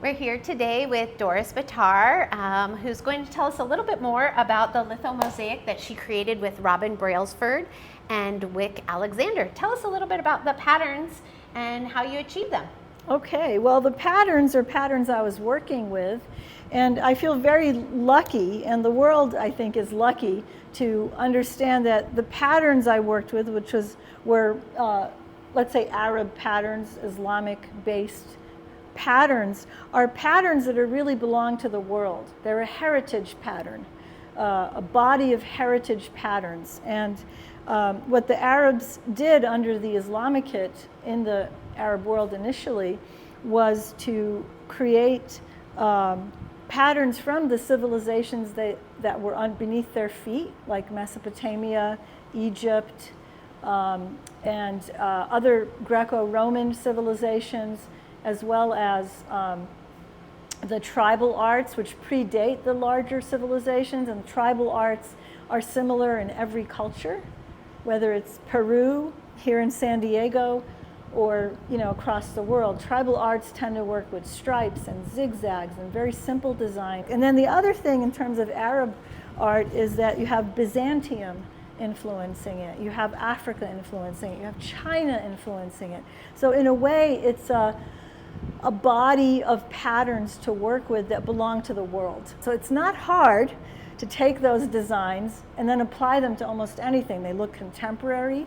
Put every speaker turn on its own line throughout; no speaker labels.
We're here today with Doris Bittar, who's going to tell us a little bit more about the lithomosaic that she created with Robin Brailsford and Wick Alexander. Tell us a little bit about the patterns and how you achieved them.
Okay, well, the patterns are patterns I was working with, and I feel very lucky, and the world, I think, is lucky to understand that the patterns I worked with, which were let's say Arab patterns, Islamic-based patterns, are patterns that really belong to the world. They're a heritage pattern, a body of heritage patterns. And what the Arabs did under the Islamicate in the Arab world initially was to create patterns from the civilizations that were beneath their feet, like Mesopotamia, Egypt, and other Greco-Roman civilizations, as well as the tribal arts, which predate the larger civilizations. And the tribal arts are similar in every culture, whether it's Peru, here in San Diego, or across the world. Tribal arts tend to work with stripes and zigzags and very simple design. And then the other thing in terms of Arab art is that you have Byzantium influencing it, you have Africa influencing it, you have China influencing it. So in a way, it's a body of patterns to work with that belong to the world. So it's not hard to take those designs and then apply them to almost anything. They look contemporary.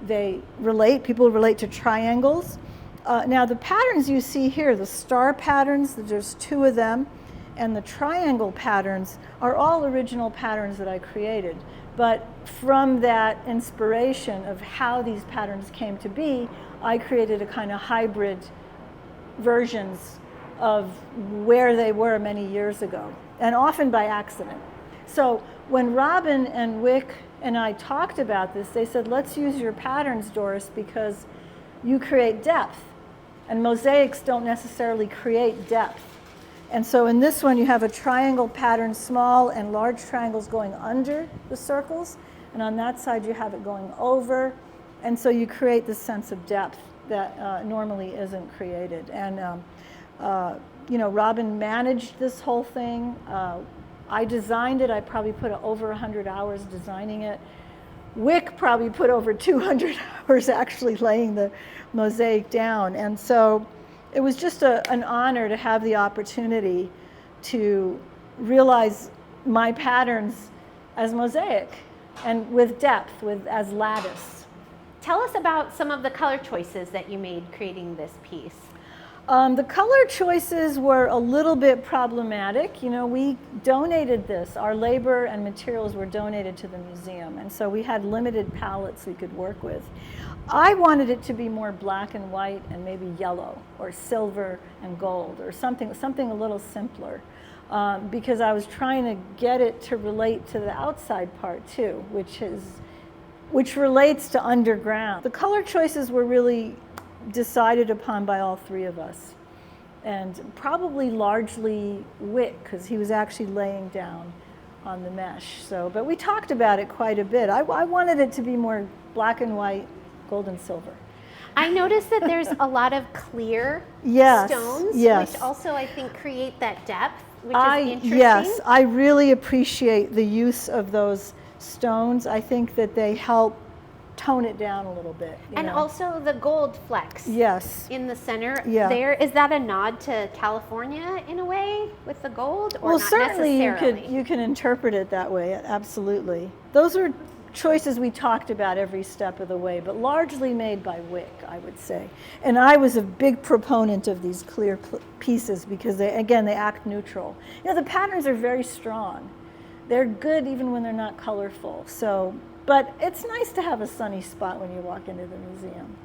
People relate to triangles. Now the patterns you see here, the star patterns, there's two of them, and the triangle patterns are all original patterns that I created. But from that inspiration of how these patterns came to be, I created a kind of hybrid versions of where they were many years ago, and often by accident. So when Robin and Wick and I talked about this, they said, let's use your patterns, Doris, because you create depth, and mosaics don't necessarily create depth. And so in this one, you have a triangle pattern, small and large triangles going under the circles, and on that side, you have it going over, and so you create this sense of depth that normally isn't created. And Robin managed this whole thing. I designed it. I probably put over 100 hours designing it. Wick probably put over 200 hours actually laying the mosaic down. And so it was just an honor to have the opportunity to realize my patterns as mosaic and with depth, as lattice.
Tell us about some of the color choices that you made creating this piece.
The color choices were a little bit problematic. We donated this. Our labor and materials were donated to the museum, and so we had limited palettes we could work with. I wanted it to be more black and white and maybe yellow or silver and gold or something a little simpler, because I was trying to get it to relate to the outside part too, which relates to underground. The color choices were really decided upon by all three of us, and probably largely Wick, because he was actually laying down on the mesh. But we talked about it quite a bit. I wanted it to be more black and white, gold and silver.
I noticed that there's a lot of clear stones, which also I think create that depth, which is interesting.
Yes, I really appreciate the use of those stones. I think that they help tone it down a little bit.
And also the gold flecks in the center there. Is that a nod to California in a way with the gold, or
well,
not
certainly
necessarily?
you can interpret it that way, absolutely. Those are choices we talked about every step of the way, but largely made by Wick, I would say. And I was a big proponent of these clear pieces because they act neutral. The patterns are very strong. They're good even when they're not colorful. But it's nice to have a sunny spot when you walk into the museum.